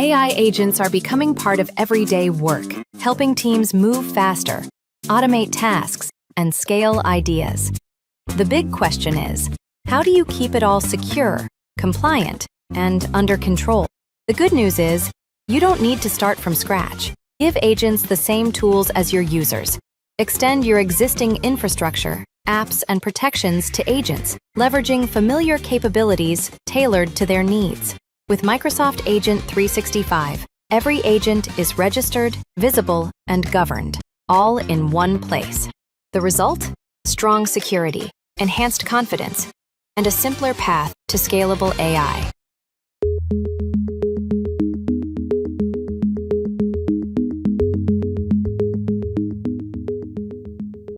AI agents are becoming part of everyday work, helping teams move faster, automate tasks, and scale ideas. The big question is, how do you keep it all secure, compliant, and under control? The good news is, you don't need to start from scratch. Give agents the same tools as your users. Extend your existing infrastructure, apps, and protections to agents, leveraging familiar capabilities tailored to their needs. With Microsoft Agent 365, every agent is registered, visible, and governed, all in one place. The result? Strong security, enhanced confidence, and a simpler path to scalable AI.